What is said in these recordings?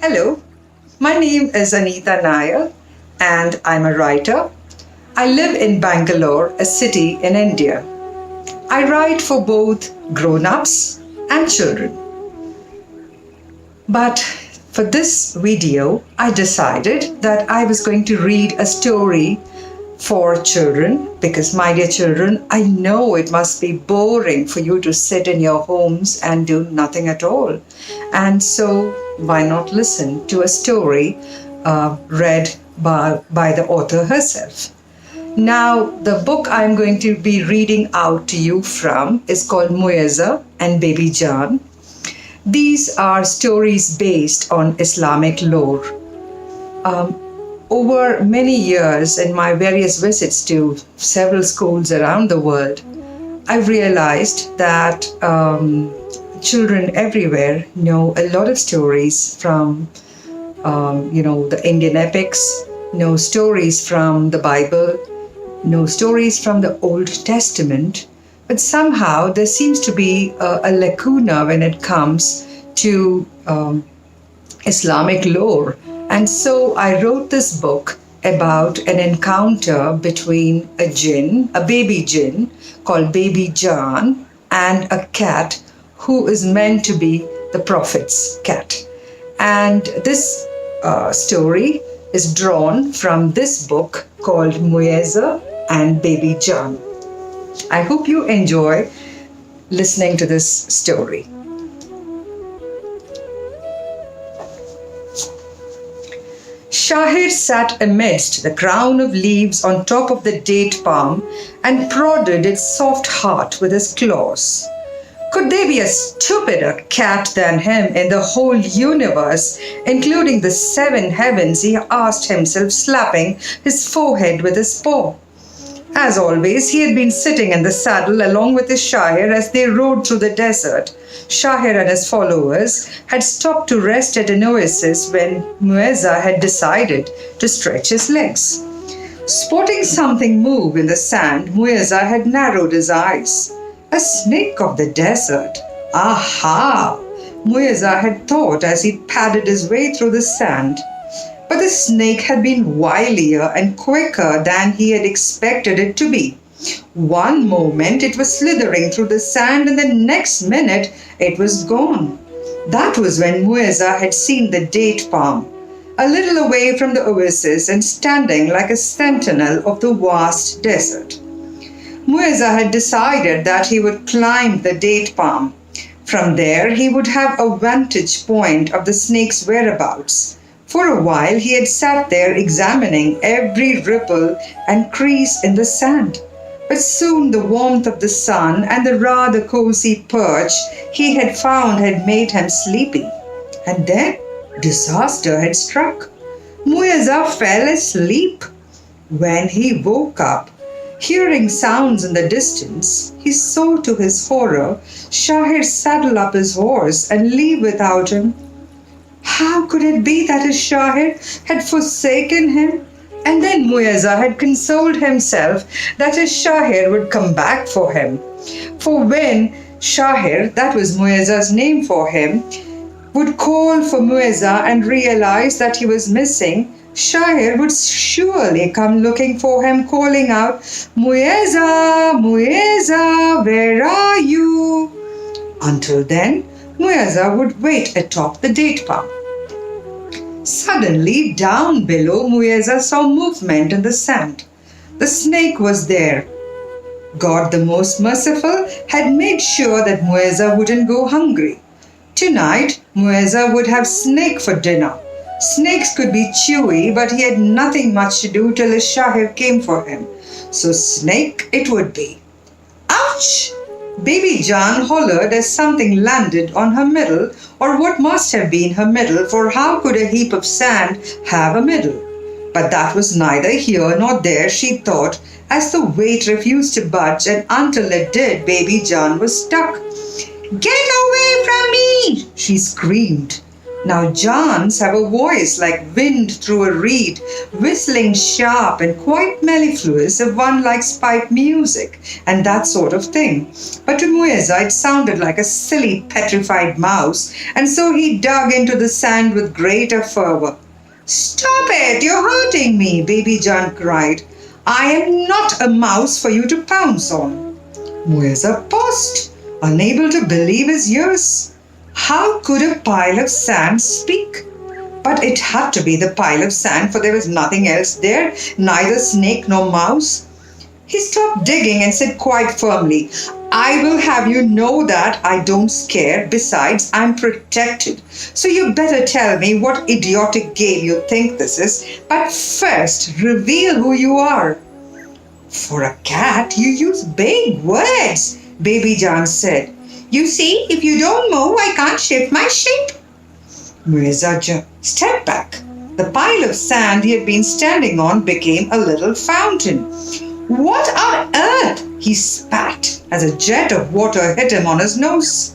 Hello, my name is Anita Nair and I'm a writer. I live in Bangalore, a city in India. I write for both grown ups and children. But for this video, I decided that I was going to read a story for children because, my dear children, I know it must be boring for you to sit in your homes and do nothing at all. And so, why not listen to a story read by the author herself? Now, the book I'm going to be reading out to you from is called Muezza and Baby Jaan. These are stories based on Islamic lore. Over many years in my various visits to several schools around the world, I've realized that children everywhere know a lot of stories from, the Indian epics, know stories from the Bible, know stories from the Old Testament, but somehow there seems to be a lacuna when it comes to Islamic lore. And so I wrote this book about an encounter between a jinn, a baby jinn called Baby Jaan, and a cat who is meant to be the Prophet's cat. And this story is drawn from this book called Muezza and Baby Jaan. I hope you enjoy listening to this story. Shahir sat amidst the crown of leaves on top of the date palm and prodded its soft heart with his claws. Could there be a stupider cat than him in the whole universe, including the 7 heavens? He asked himself, slapping his forehead with his paw. As always, he had been sitting in the saddle along with his Shahir as they rode through the desert. Shahir and his followers had stopped to rest at an oasis when Muezza had decided to stretch his legs. Spotting something move in the sand, Muezza had narrowed his eyes. A snake of the desert. Aha! Muezza had thought as he padded his way through the sand. But the snake had been wilier and quicker than he had expected it to be. One moment it was slithering through the sand and the next minute it was gone. That was when Muezza had seen the date palm, a little away from the oasis and standing like a sentinel of the vast desert. Muezza had decided that he would climb the date palm. From there he would have a vantage point of the snake's whereabouts. For a while he had sat there examining every ripple and crease in the sand. But soon the warmth of the sun and the rather cozy perch he had found had made him sleepy. And then disaster had struck. Muezza fell asleep. When he woke up, hearing sounds in the distance, he saw to his horror Shahir saddle up his horse and leave without him. How could it be that his Shahir had forsaken him? And then Muezza had consoled himself that his Shahir would come back for him. For when Shahir, that was Muezza's name for him, would call for Muezza and realize that he was missing, Shahir would surely come looking for him, calling out, Muezza, Muezza, where are you? Until then, Muezza would wait atop the date palm. Suddenly, down below, Muezza saw movement in the sand. The snake was there. God the Most Merciful had made sure that Muezza wouldn't go hungry. Tonight, Muezza would have snake for dinner. Snakes could be chewy, but he had nothing much to do till his Shahir came for him. So snake it would be. Ouch! Baby Jaan hollered as something landed on her middle, or what must have been her middle, for how could a heap of sand have a middle? But that was neither here nor there, she thought, as the weight refused to budge, and until it did, Baby Jaan was stuck. Get away from me! She screamed. Now Jaans have a voice like wind through a reed, whistling sharp and quite mellifluous if one likes pipe music and that sort of thing. But to Muezza it sounded like a silly petrified mouse, and so he dug into the sand with greater fervor. "Stop it! You're hurting me!" Baby Jaan cried. "I am not a mouse for you to pounce on." Muezza paused, unable to believe his ears. How could a pile of sand speak? But it had to be the pile of sand, for there was nothing else there, neither snake nor mouse. He stopped digging and said quite firmly, "I will have you know that I don't scare. Besides, I'm protected. So you better tell me what idiotic game you think this is. But first, reveal who you are." "For a cat, you use big words," Baby Jaan said. "You see, if you don't move, I can't shift my shape." Muezza stepped back. The pile of sand he had been standing on became a little fountain. "What on earth?" he spat as a jet of water hit him on his nose.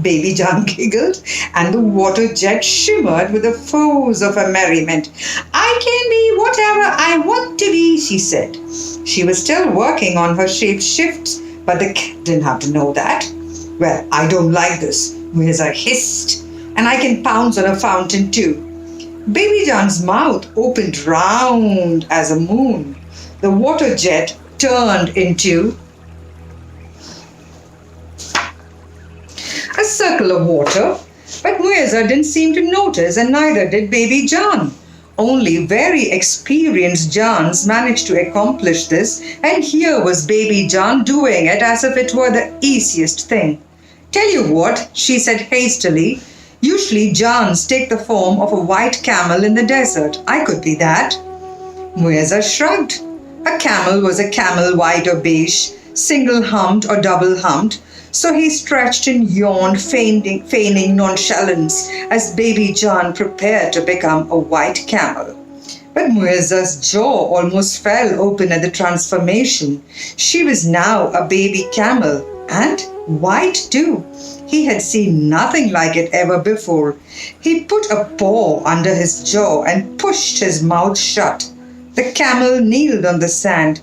Baby Jaan giggled, and the water jet shimmered with the force of a merriment. "I can be whatever I want to be," she said. She was still working on her shape shifts, but the cat didn't have to know that. "Well, I don't like this," Muezza hissed, "and I can pounce on a fountain too." Baby Jaan's mouth opened round as a moon. The water jet turned into a circle of water, but Muezza didn't seem to notice, and neither did Baby Jaan. Only very experienced Jaans managed to accomplish this, and here was Baby Jaan doing it as if it were the easiest thing. "Tell you what," she said hastily, "usually Jaans take the form of a white camel in the desert. I could be that." Muezza shrugged. A camel was a camel, white or beige, single-humped or double-humped, so he stretched and yawned, feigning nonchalance as Baby Jaan prepared to become a white camel. But Muezza's jaw almost fell open at the transformation. She was now a baby camel, and white too. He had seen nothing like it ever before. He put a paw under his jaw and pushed his mouth shut. The camel kneeled on the sand.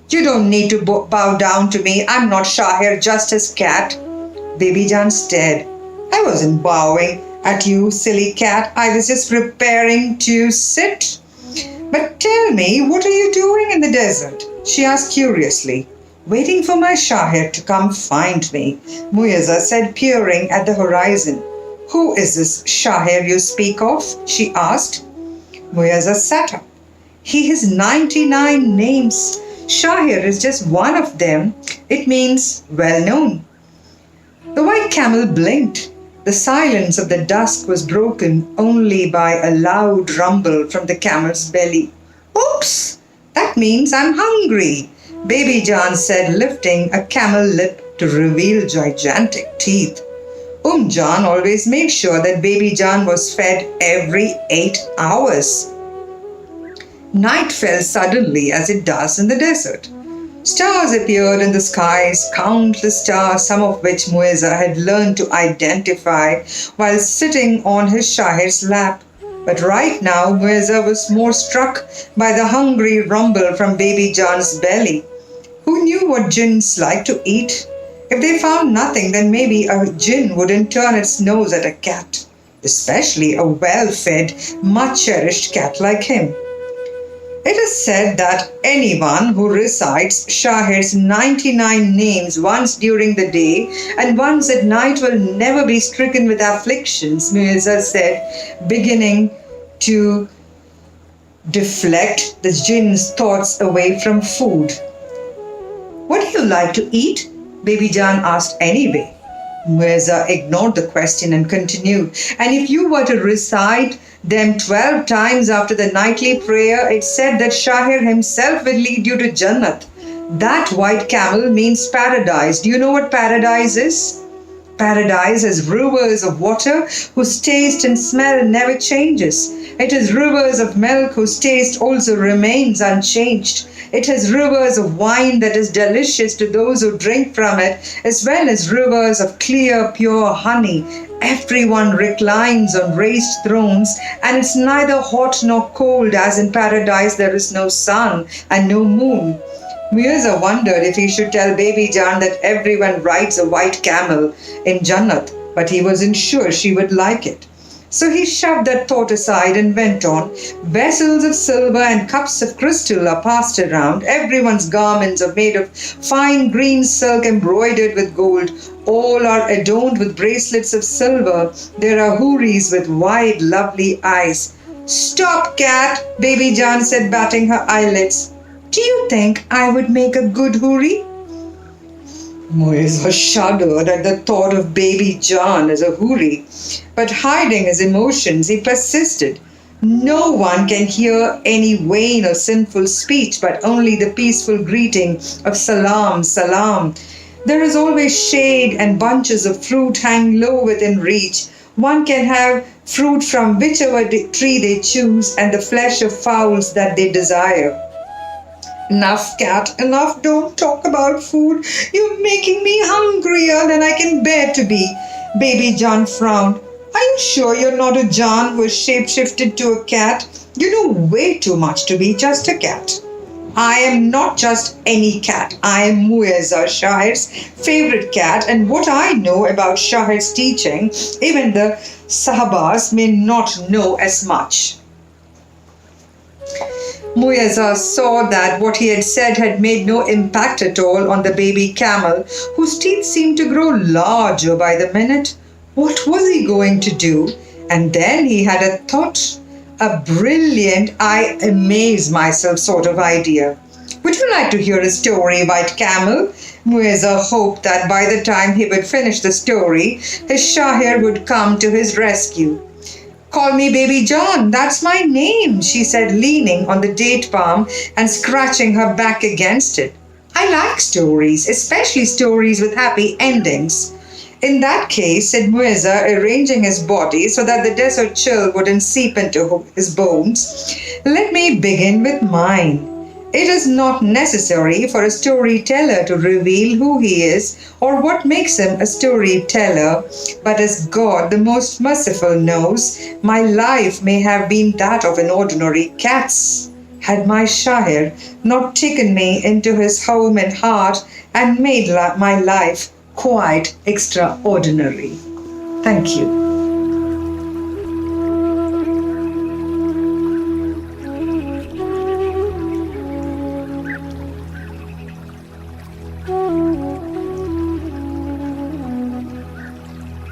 "You don't need to bow down to me. I'm not Shahir, just his cat." Baby Jaan stared. "I wasn't bowing at you, silly cat. I was just preparing to sit." "But tell me, what are you doing in the desert?" she asked curiously. "Waiting for my Shahir to come find me," Muezza said, peering at the horizon. "Who is this Shahir you speak of?" she asked. Muezza sat up. "He has 99 names. Shahir is just one of them. It means well known." The white camel blinked. The silence of the dusk was broken only by a loud rumble from the camel's belly. "Oops! That means I'm hungry," Baby Jaan said, lifting a camel lip to reveal gigantic teeth. Jaan always made sure that Baby Jaan was fed every 8 hours. Night fell suddenly, as it does in the desert. Stars appeared in the skies, countless stars, some of which Muezza had learned to identify while sitting on his Shahir's lap. But right now, Muezza was more struck by the hungry rumble from Baby Jaan's belly. Who knew what jinns like to eat? If they found nothing, then maybe a jinn wouldn't turn its nose at a cat, especially a well-fed, much-cherished cat like him. It is said that anyone who recites Shahir's 99 names once during the day and once at night will never be stricken with afflictions, Musa said, beginning to deflect the jinn's thoughts away from food. "What do you like to eat?" Baby Jaan asked anyway. Muezza ignored the question and continued, "And if you were to recite them 12 times after the nightly prayer, it's said that Shahir himself will lead you to Jannat. That white camel means paradise. Do you know what paradise is?" Paradise has rivers of water whose taste and smell never changes. It has rivers of milk whose taste also remains unchanged. It has rivers of wine that is delicious to those who drink from it, as well as rivers of clear, pure honey. Everyone reclines on raised thrones, and it's neither hot nor cold, as in paradise there is no sun and no moon. Muezza wondered if he should tell baby Jaan that everyone rides a white camel in Jannat, but he wasn't sure she would like it. So he shoved that thought aside and went on. Vessels of silver and cups of crystal are passed around. Everyone's garments are made of fine green silk embroidered with gold. All are adorned with bracelets of silver. There are houris with wide, lovely eyes. Stop, cat, baby Jaan said, batting her eyelids. Do you think I would make a good houri? Muezza shuddered at the thought of baby Jaan as a houri, but hiding his emotions, he persisted. No one can hear any vain or sinful speech, but only the peaceful greeting of salam, salam. There is always shade, and bunches of fruit hang low within reach. One can have fruit from whichever tree they choose, and the flesh of fowls that they desire. Enough, cat, enough. Don't talk about food. You're making me hungrier than I can bear to be. Baby Jaan frowned. Are you sure you're not a Jaan who was shapeshifted to a cat? You know way too much to be just a cat. I am not just any cat. I am Muezza, Shahir's favorite cat, and what I know about Shahir's teaching, even the Sahabas may not know as much. Muezza saw that what he had said had made no impact at all on the baby camel, whose teeth seemed to grow larger by the minute. What was he going to do? And then he had a thought, a brilliant, I amaze myself sort of idea. Would you like to hear a story, White Camel? Muezza hoped that by the time he would finish the story, his Shahir would come to his rescue. Call me Baby Jaan, that's my name, she said, leaning on the date palm and scratching her back against it. I like stories, especially stories with happy endings. In that case, said Muezza, arranging his body so that the desert chill wouldn't seep into his bones, let me begin with mine. It is not necessary for a storyteller to reveal who he is or what makes him a storyteller, but as God, the most merciful, knows, my life may have been that of an ordinary cat's, had my Shahir not taken me into his home and heart and made my life quite extraordinary. Thank you.